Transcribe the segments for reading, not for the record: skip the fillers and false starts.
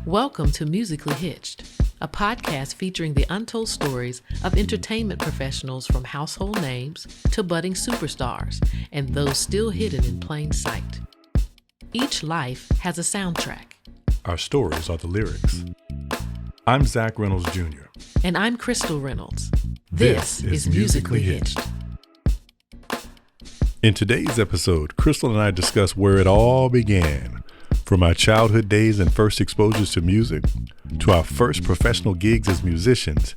Welcome to Musically Hitched, a podcast featuring the untold stories of entertainment professionals from household names to budding superstars and those still hidden in plain sight. Each life has a soundtrack. Our stories are the lyrics. I'm Zack Reynolds Jr. And I'm Christal Reynolds. This is Musically Hitched. In today's episode, Christal and I discuss where it all began, from our childhood days and first exposures to music, to our first professional gigs as musicians,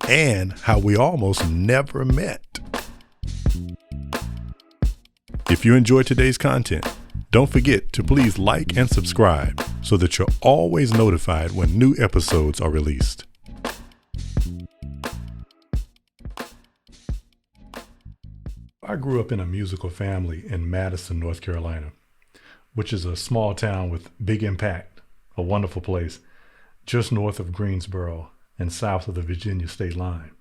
and how we almost never met. If you enjoyed today's content, don't forget to please like and subscribe so that you're always notified when new episodes are released. I grew up in a musical family in Madison, North Carolina, which is a small town with big impact, a wonderful place, just north of Greensboro and south of the Virginia state line.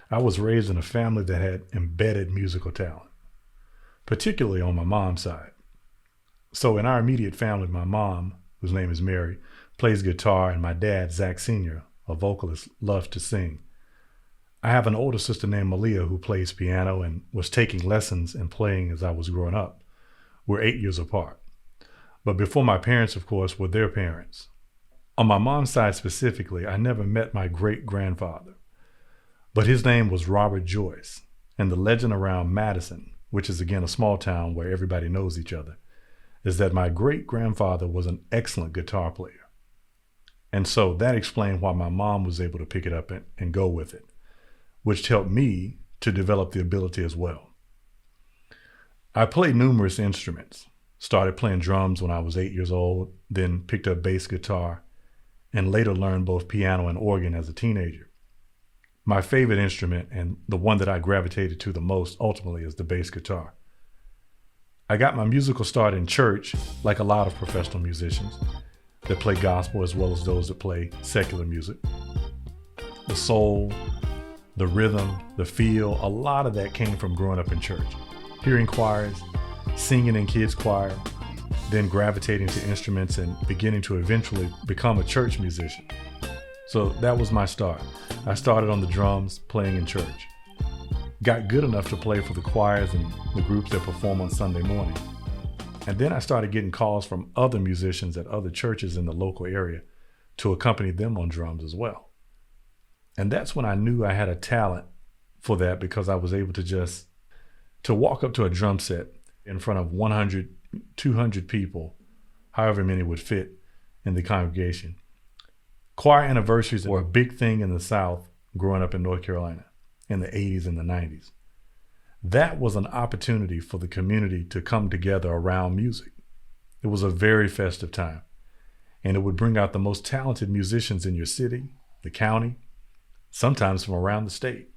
I was raised in a family that had embedded musical talent, particularly on my mom's side. So in our immediate family, my mom, whose name is Mary, plays guitar, and my dad, Zack Sr., a vocalist, loves to sing. I have an older sister named Malia who plays piano and was taking lessons and playing as I was growing up. We're 8 years apart. But before my parents, of course, were their parents. On my mom's side specifically, I never met my great-grandfather. But his name was Robert Joyce, and the legend around Madison, which is again a small town where everybody knows each other, is that my great-grandfather was an excellent guitar player. And so that explained why my mom was able to pick it up and go with it, which helped me to develop the ability as well. I played numerous instruments. Started playing drums when I was 8 years old, then picked up bass guitar, and later learned both piano and organ as a teenager. My favorite instrument, and the one that I gravitated to the most ultimately, is the bass guitar. I got my musical start in church, like a lot of professional musicians that play gospel as well as those that play secular music. The soul, the rhythm, the feel, a lot of that came from growing up in church, hearing choirs, singing in kids' choir, then gravitating to instruments and beginning to eventually become a church musician. So that was my start. I started on the drums, playing in church. Got good enough to play for the choirs and the groups that perform on Sunday morning. And then I started getting calls from other musicians at other churches in the local area to accompany them on drums as well. And that's when I knew I had a talent for that, because I was able to walk up to a drum set in front of 100, 200 people, however many would fit in the congregation. Choir anniversaries were a big thing in the South growing up in North Carolina in the 80s and the 90s. That was an opportunity for the community to come together around music. It was a very festive time, and it would bring out the most talented musicians in your city, the county, sometimes from around the state.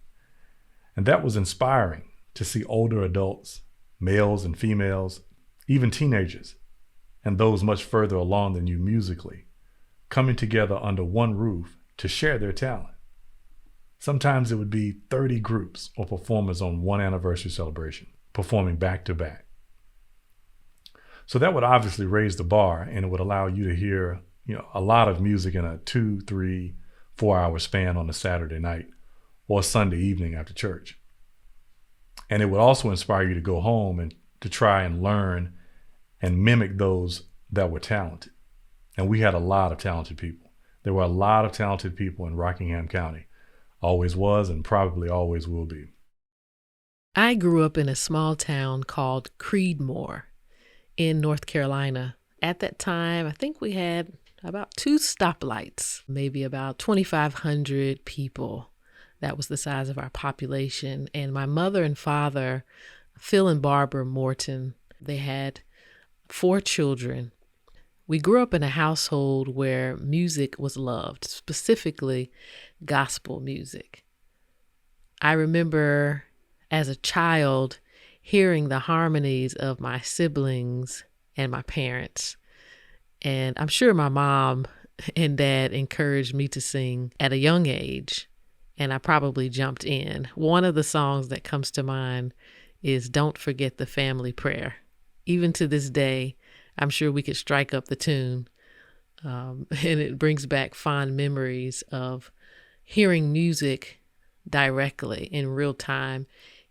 And that was inspiring to see older adults, males and females, even teenagers, and those much further along than you musically, coming together under one roof to share their talent. Sometimes it would be 30 groups or performers on one anniversary celebration, performing back to back. So that would obviously raise the bar, and it would allow you to hear, a lot of music in a 2, 3, 4 hour span on a Saturday night or Sunday evening after church. And it would also inspire you to go home and to try and learn and mimic those that were talented. And we had a lot of talented people. There were a lot of talented people in Rockingham County. Always was and probably always will be. I grew up in a small town called Creedmoor in North Carolina. At that time, I think we had about 2 stoplights, maybe about 2,500 people. That was the size of our population. And my mother and father, Phil and Barbara Morton, they had 4 children. We grew up in a household where music was loved, specifically gospel music. I remember as a child hearing the harmonies of my siblings and my parents. And I'm sure my mom and dad encouraged me to sing at a young age, and I probably jumped in. One of the songs that comes to mind is Don't Forget the Family Prayer. Even to this day, I'm sure we could strike up the tune. And it brings back fond memories of hearing music directly in real time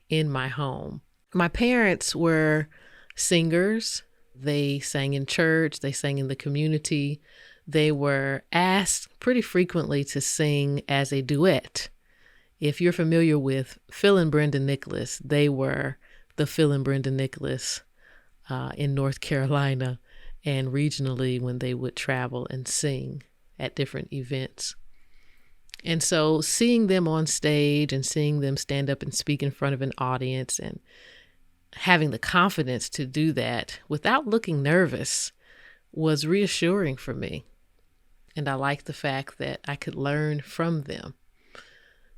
in my home. My parents were singers. They sang in church, they sang in the community. They were asked pretty frequently to sing as a duet. If you're familiar with Phil and Brenda Nicholas, they were the Phil and Brenda Nicholas in North Carolina and regionally when they would travel and sing at different events. And so seeing them on stage and seeing them stand up and speak in front of an audience and having the confidence to do that without looking nervous was reassuring for me. And I liked the fact that I could learn from them.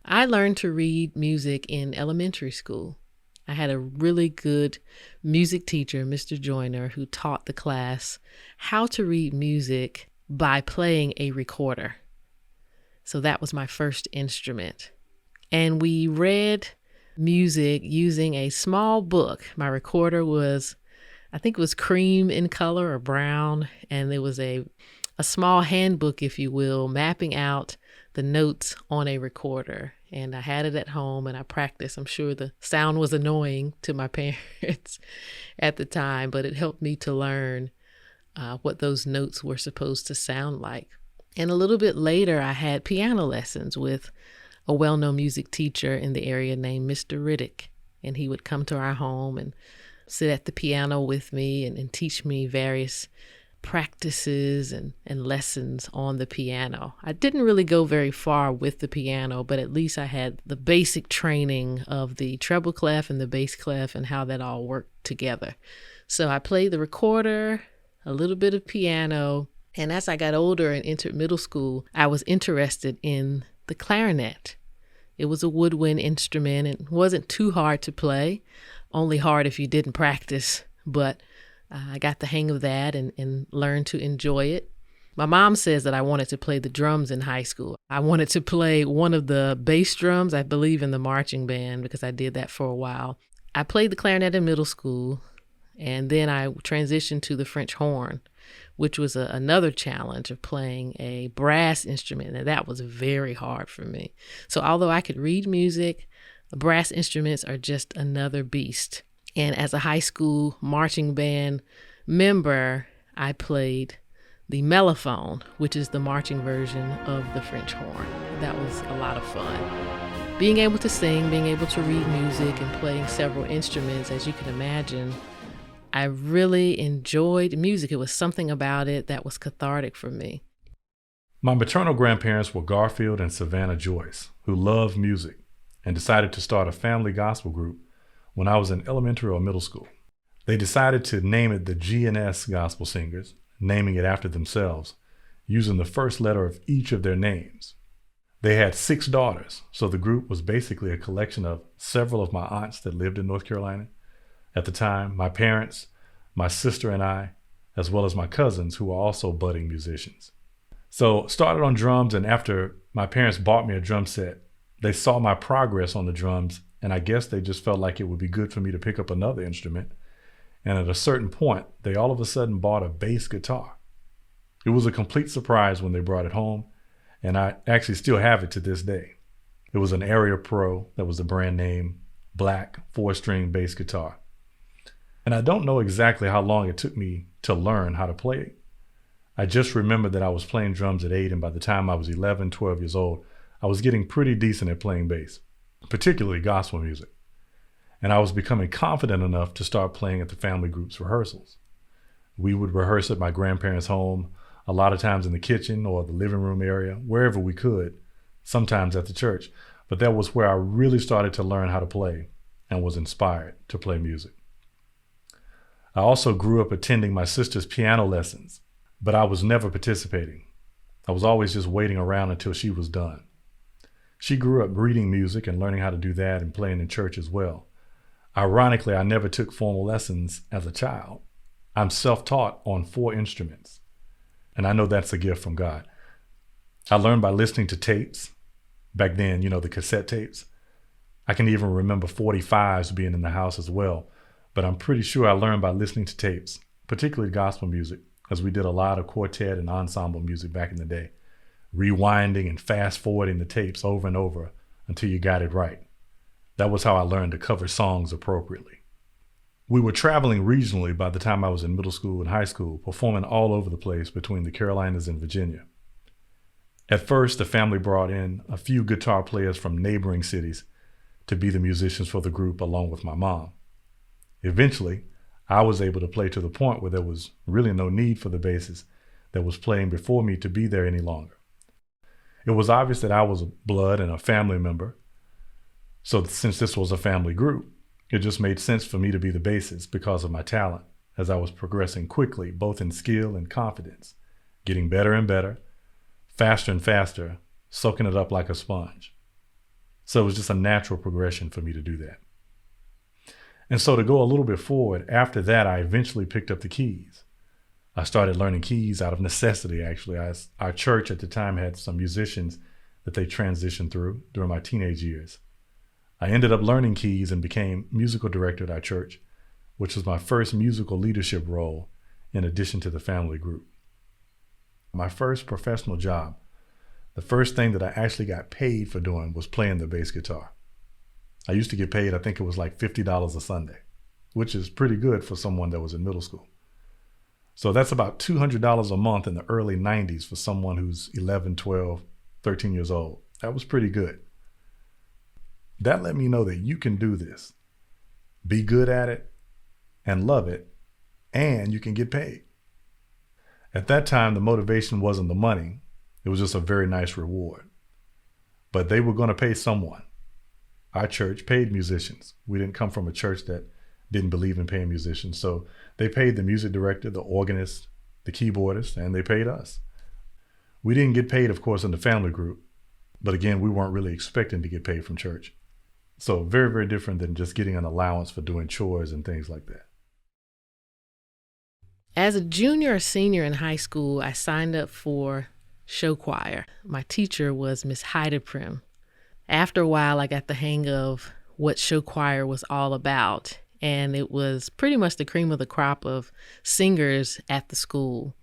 I learned to read music in elementary school. I had a really good music teacher, Mr. Joyner, who taught the class how to read music by playing a recorder. So that was my first instrument. And we read music using a small book. My recorder was, I think it was cream in color or brown, and there was a small handbook, if you will, mapping out the notes on a recorder. And I had it at home and I practiced. I'm sure the sound was annoying to my parents at the time, but it helped me to learn what those notes were supposed to sound like. And a little bit later, I had piano lessons with a well-known music teacher in the area named Mr. Riddick. And he would come to our home and sit at the piano with me and teach me various practices and lessons on the piano. I didn't really go very far with the piano, but at least I had the basic training of the treble clef and the bass clef and how that all worked together. So I played the recorder, a little bit of piano, and as I got older and entered middle school, I was interested in the clarinet. It was a woodwind instrument and wasn't too hard to play, only hard if you didn't practice, but I got the hang of that and learned to enjoy it. My mom says that I wanted to play the drums in high school. I wanted to play one of the bass drums, I believe in the marching band, because I did that for a while. I played the clarinet in middle school, and then I transitioned to the French horn, which was another challenge of playing a brass instrument, and that was very hard for me. So although I could read music, brass instruments are just another beast. And as a high school marching band member, I played the mellophone, which is the marching version of the French horn. That was a lot of fun. Being able to sing, being able to read music, and playing several instruments, as you can imagine, I really enjoyed music. It was something about it that was cathartic for me. My maternal grandparents were Garfield and Savannah Joyce, who loved music and decided to start a family gospel group when I was in elementary or middle school. They decided to name it the G&S Gospel Singers, naming it after themselves, using the first letter of each of their names. They had 6 daughters, so the group was basically a collection of several of my aunts that lived in North Carolina at the time, my parents, my sister and I, as well as my cousins who were also budding musicians. So started on drums, and after my parents bought me a drum set, they saw my progress on the drums, and I guess they just felt like it would be good for me to pick up another instrument. And at a certain point, they all of a sudden bought a bass guitar. It was a complete surprise when they brought it home, and I actually still have it to this day. It was an Area Pro, that was the brand name, black 4-string bass guitar. And I don't know exactly how long it took me to learn how to play it. I just remember that I was playing drums at 8, and by the time I was 11, 12 years old, I was getting pretty decent at playing bass, particularly gospel music. And I was becoming confident enough to start playing at the family group's rehearsals. We would rehearse at my grandparents' home, a lot of times in the kitchen or the living room area, wherever we could, sometimes at the church. But that was where I really started to learn how to play and was inspired to play music. I also grew up attending my sister's piano lessons, but I was never participating. I was always just waiting around until she was done. She grew up reading music and learning how to do that and playing in church as well. Ironically, I never took formal lessons as a child. I'm self-taught on 4 instruments, and I know that's a gift from God. I learned by listening to tapes. Back then, the cassette tapes. I can even remember 45s being in the house as well, but I'm pretty sure I learned by listening to tapes, particularly gospel music, as we did a lot of quartet and ensemble music back in the day, rewinding and fast forwarding the tapes over and over until you got it right. That was how I learned to cover songs appropriately. We were traveling regionally by the time I was in middle school and high school, performing all over the place between the Carolinas and Virginia. At first, the family brought in a few guitar players from neighboring cities to be the musicians for the group along with my mom. Eventually, I was able to play to the point where there was really no need for the bassist that was playing before me to be there any longer. It was obvious that I was blood and a family member. So since this was a family group, it just made sense for me to be the bassist because of my talent as I was progressing quickly, both in skill and confidence, getting better and better, faster and faster, soaking it up like a sponge. So it was just a natural progression for me to do that. And so to go a little bit forward, after that, I eventually picked up the keys. I started learning keys out of necessity, actually. Our church at the time had some musicians that they transitioned through during my teenage years. I ended up learning keys and became musical director at our church, which was my first musical leadership role in addition to the family group. My first professional job, the first thing that I actually got paid for doing was playing the bass guitar. I used to get paid, I think it was like $50 a Sunday, which is pretty good for someone that was in middle school. So that's about $200 a month in the early 90s for someone who's 11, 12, 13 years old. That was pretty good. That let me know that you can do this, be good at it, and love it, and you can get paid. At that time, the motivation wasn't the money. It was just a very nice reward. But they were going to pay someone. Our church paid musicians. We didn't come from a church that didn't believe in paying musicians. So they paid the music director, the organist, the keyboardist, and they paid us. We didn't get paid, of course, in the family group. But again, we weren't really expecting to get paid from church. So very, very different than just getting an allowance for doing chores and things like that. As a junior or senior in high school, I signed up for show choir. My teacher was Miss Heideprim. After a while, I got the hang of what show choir was all about, and it was pretty much the cream of the crop of singers at the school.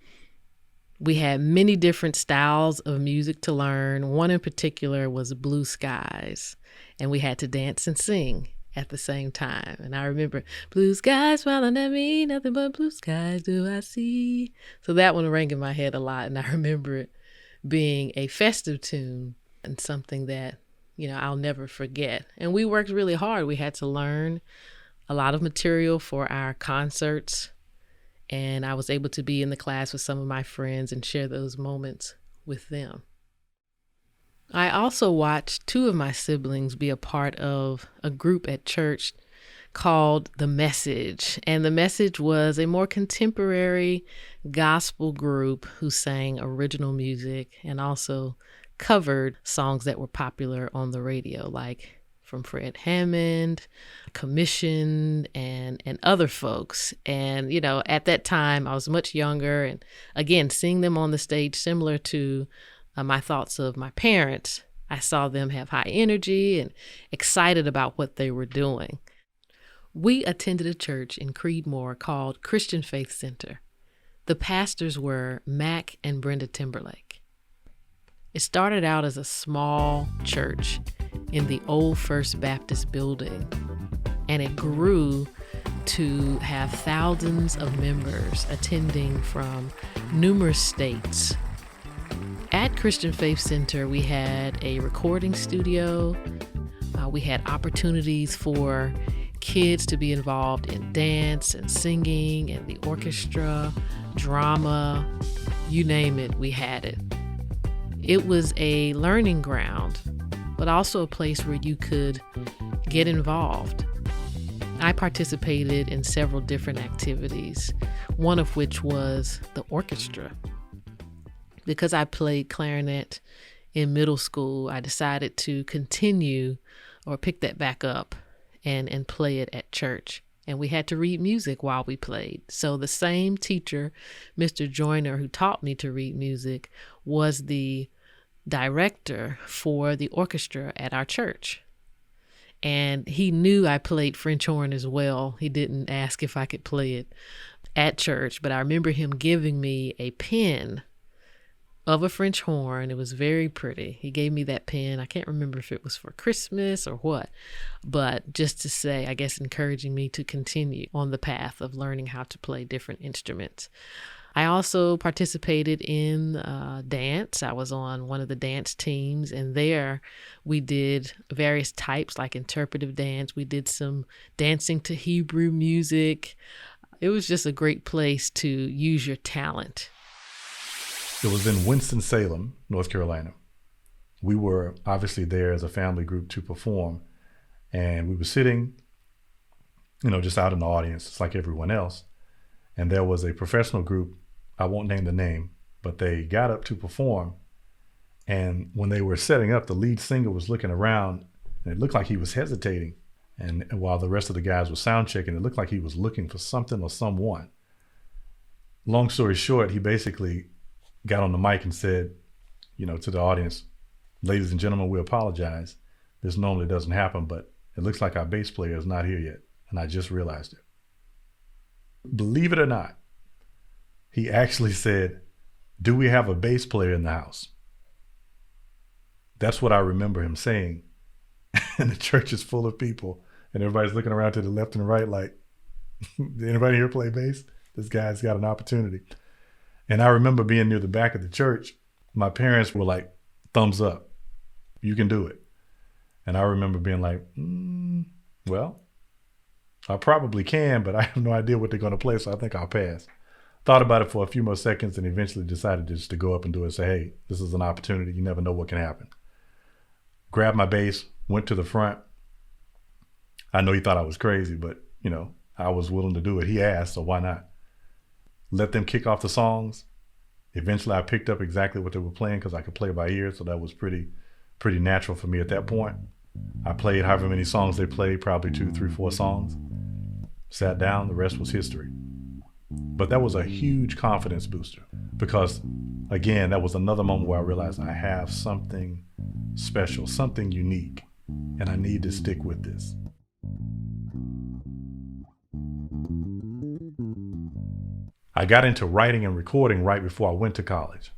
We had many different styles of music to learn. One in particular was Blue Skies, and we had to dance and sing at the same time. And I remember, blue skies smiling at me, nothing but blue skies do I see. So that one rang in my head a lot, and I remember it being a festive tune and something that, I'll never forget. And we worked really hard. We had to learn a lot of material for our concerts, and I was able to be in the class with some of my friends and share those moments with them. I also watched two of my siblings be a part of a group at church called The Message. And The Message was a more contemporary gospel group who sang original music and also covered songs that were popular on the radio, like from Fred Hammond, Commission, and other folks. And, at that time, I was much younger. And again, seeing them on the stage, similar to my thoughts of my parents, I saw them have high energy and excited about what they were doing. We attended a church in Creedmoor called Christian Faith Center. The pastors were Mac and Brenda Timberlake. It started out as a small church in the old First Baptist building, and it grew to have thousands of members attending from numerous states. At Christian Faith Center, we had a recording studio. We had opportunities for kids to be involved in dance and singing and the orchestra, drama, you name it, we had it. It was a learning ground, but also a place where you could get involved. I participated in several different activities, one of which was the orchestra. Because I played clarinet in middle school, I decided to continue or pick that back up and play it at church. And we had to read music while we played. So the same teacher, Mr. Joyner, who taught me to read music, was the director for the orchestra at our church. And he knew I played French horn as well. He didn't ask if I could play it. at church, but I remember him giving me a pen of a French horn. It was very pretty. He gave me that pen. I can't remember if it was for Christmas or what, but just to say, I guess, encouraging me to continue on the path of learning how to play different instruments. I also participated in dance. I was on one of the dance teams, and there we did various types like interpretive dance. We did some dancing to Hebrew music. It was just a great place to use your talent. It was in Winston-Salem, North Carolina. We were obviously there as a family group to perform, and we were sitting, just out in the audience, just like everyone else. And there was a professional group, I won't name the name, but they got up to perform. And when they were setting up, the lead singer was looking around, and it looked like he was hesitating. And while the rest of the guys were sound checking, it looked like he was looking for something or someone. Long story short, he basically got on the mic and said, to the audience, "Ladies and gentlemen, we apologize. This normally doesn't happen, but it looks like our bass player is not here yet. And I just realized it." Believe it or not, he actually said, "Do we have a bass player in the house?" That's what I remember him saying. And the church is full of people, and everybody's looking around to the left and right like, "Did anybody here play bass? This guy's got an opportunity." And I remember being near the back of the church. My parents were like, "Thumbs up, you can do it." And I remember being like, well, I probably can, but I have no idea what they're going to play, so I think I'll pass. Thought about it for a few more seconds and eventually decided just to go up and do it and say, "Hey, this is an opportunity. You never know what can happen." Grabbed my bass, went to the front. I know he thought I was crazy, but, I was willing to do it. He asked, so why not? Let them kick off the songs. Eventually, I picked up exactly what they were playing because I could play by ear, so that was pretty natural for me at that point. I played however many songs they played, probably 2, 3, 4 songs. Sat down, the rest was history. But that was a huge confidence booster because, again, that was another moment where I realized I have something special, something unique, and I need to stick with this. I got into writing and recording right before I went to college.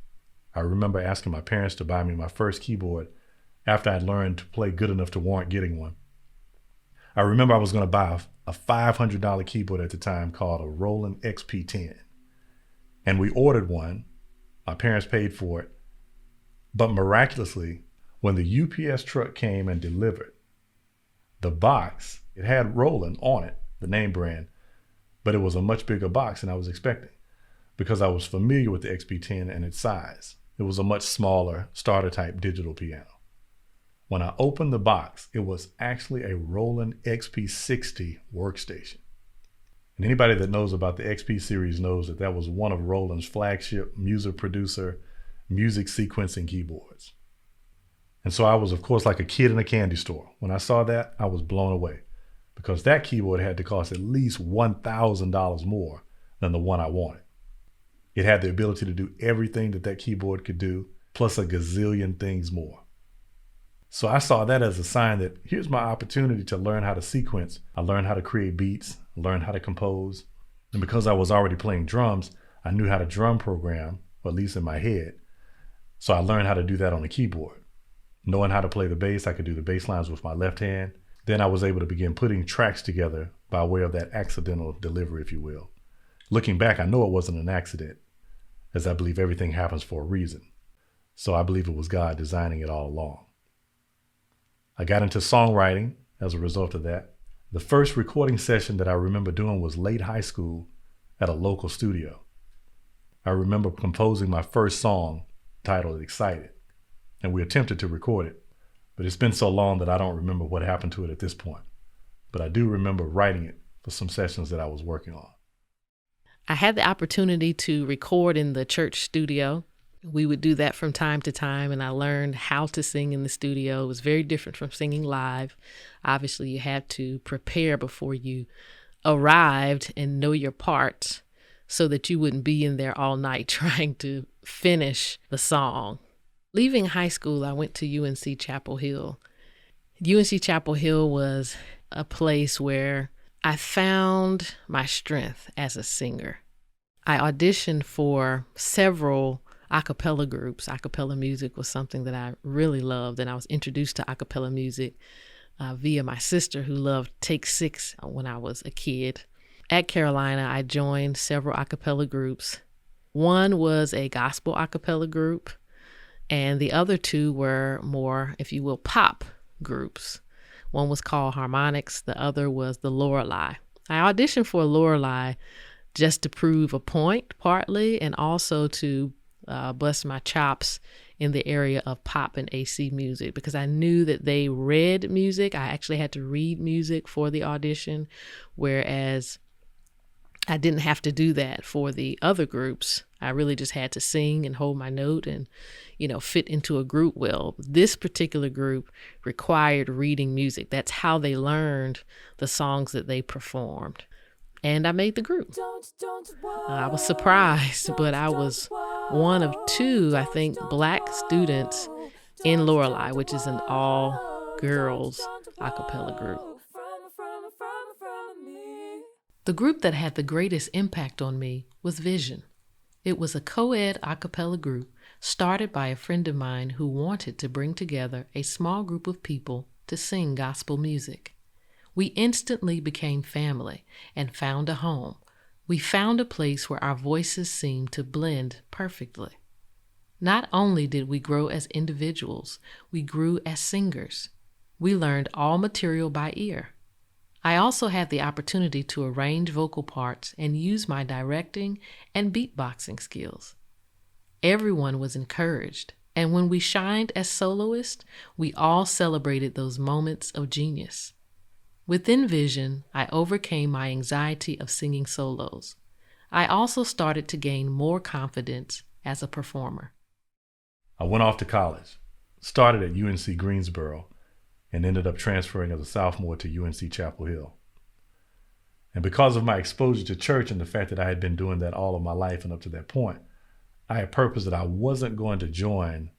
I remember asking my parents to buy me my first keyboard after I'd learned to play good enough to warrant getting one. I remember I was going to buy a $500 keyboard at the time called a Roland XP10. And we ordered one. My parents paid for it. But miraculously, when the UPS truck came and delivered the box, it had Roland on it, the name brand, but it was a much bigger box than I was expecting because I was familiar with the XP10 and its size. It was a much smaller starter type digital piano. When I opened the box, it was actually a Roland XP60 workstation. And anybody that knows about the XP series knows that that was one of Roland's flagship music producer, music sequencing keyboards. And so I was, of course, like a kid in a candy store. When I saw that, I was blown away because that keyboard had to cost at least $1,000 more than the one I wanted. It had the ability to do everything that keyboard could do, plus a gazillion things more. So I saw that as a sign that here's my opportunity to learn how to sequence. I learned how to create beats, learn how to compose. And because I was already playing drums, I knew how to drum program, or at least in my head. So I learned how to do that on the keyboard. Knowing how to play the bass, I could do the bass lines with my left hand. Then I was able to begin putting tracks together by way of that accidental delivery, if you will. Looking back, I know it wasn't an accident, as I believe everything happens for a reason. So I believe it was God designing it all along. I got into songwriting as a result of that. The first recording session that I remember doing was late high school at a local studio. I remember composing my first song titled Excited, and we attempted to record it, but it's been so long that I don't remember what happened to it at this point. But I do remember writing it for some sessions that I was working on. I had the opportunity to record in the church studio. We would do that from time to time, and I learned how to sing in the studio. It was very different from singing live. Obviously, you had to prepare before you arrived and know your parts so that you wouldn't be in there all night trying to finish the song. Leaving high school, I went to UNC Chapel Hill. UNC Chapel Hill was a place where I found my strength as a singer. I auditioned for several a cappella groups. A cappella music was something that I really loved, and I was introduced to a cappella music via my sister, who loved Take Six when I was a kid. At Carolina, I joined several a cappella groups. One was a gospel a cappella group, and the other two were more, if you will, pop groups. One was called Harmonics, the other was the Lorelei. I auditioned for Lorelei just to prove a point, partly, and also to bust my chops in the area of pop and AC music, because I knew that they read music. I actually had to read music for the audition, whereas I didn't have to do that for the other groups. I really just had to sing and hold my note and, fit into a group well. This particular group required reading music. That's how they learned the songs that they performed. And I made the group. I was surprised, but I was one of two, I think, Black students in Lorelei, which is an all-girls a cappella group. The group that had the greatest impact on me was Vision. It was a co-ed a cappella group started by a friend of mine who wanted to bring together a small group of people to sing gospel music. We instantly became family and found a home. We found a place where our voices seemed to blend perfectly. Not only did we grow as individuals, we grew as singers. We learned all material by ear. I also had the opportunity to arrange vocal parts and use my directing and beatboxing skills. Everyone was encouraged, and when we shined as soloists, we all celebrated those moments of genius. Within Vision, I overcame my anxiety of singing solos. I also started to gain more confidence as a performer. I went off to college, started at UNC Greensboro, and ended up transferring as a sophomore to UNC Chapel Hill. And because of my exposure to church and the fact that I had been doing that all of my life and up to that point, I had purposed that I wasn't going to join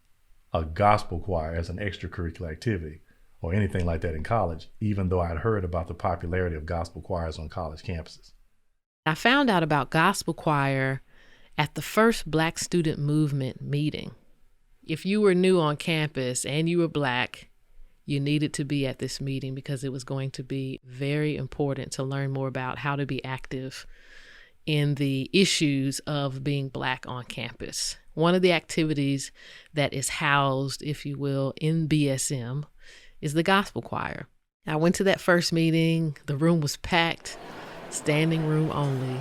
a gospel choir as an extracurricular activity or anything like that in college, even though I'd heard about the popularity of gospel choirs on college campuses. I found out about gospel choir at the first Black Student Movement meeting. If you were new on campus and you were Black, you needed to be at this meeting because it was going to be very important to learn more about how to be active in the issues of being Black on campus. One of the activities that is housed, if you will, in BSM is the gospel choir. I went to that first meeting. The room was packed, standing room only,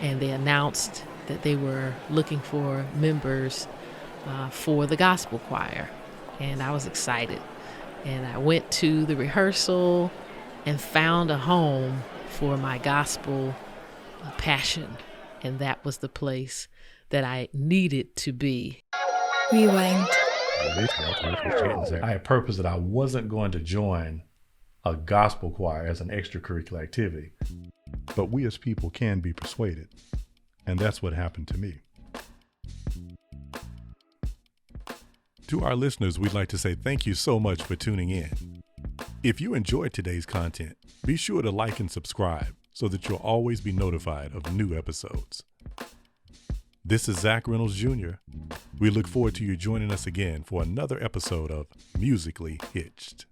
and they announced that they were looking for members for the gospel choir. And I was excited. And I went to the rehearsal and found a home for my gospel passion. And that was the place that I needed to be. Rewind. I had purposed that I wasn't going to join a gospel choir as an extracurricular activity. But we as people can be persuaded. And that's what happened to me. To our listeners, we'd like to say thank you so much for tuning in. If you enjoyed today's content, be sure to like and subscribe so that you'll always be notified of new episodes. This is Zack Reynolds Jr. We look forward to you joining us again for another episode of Musically Hitched.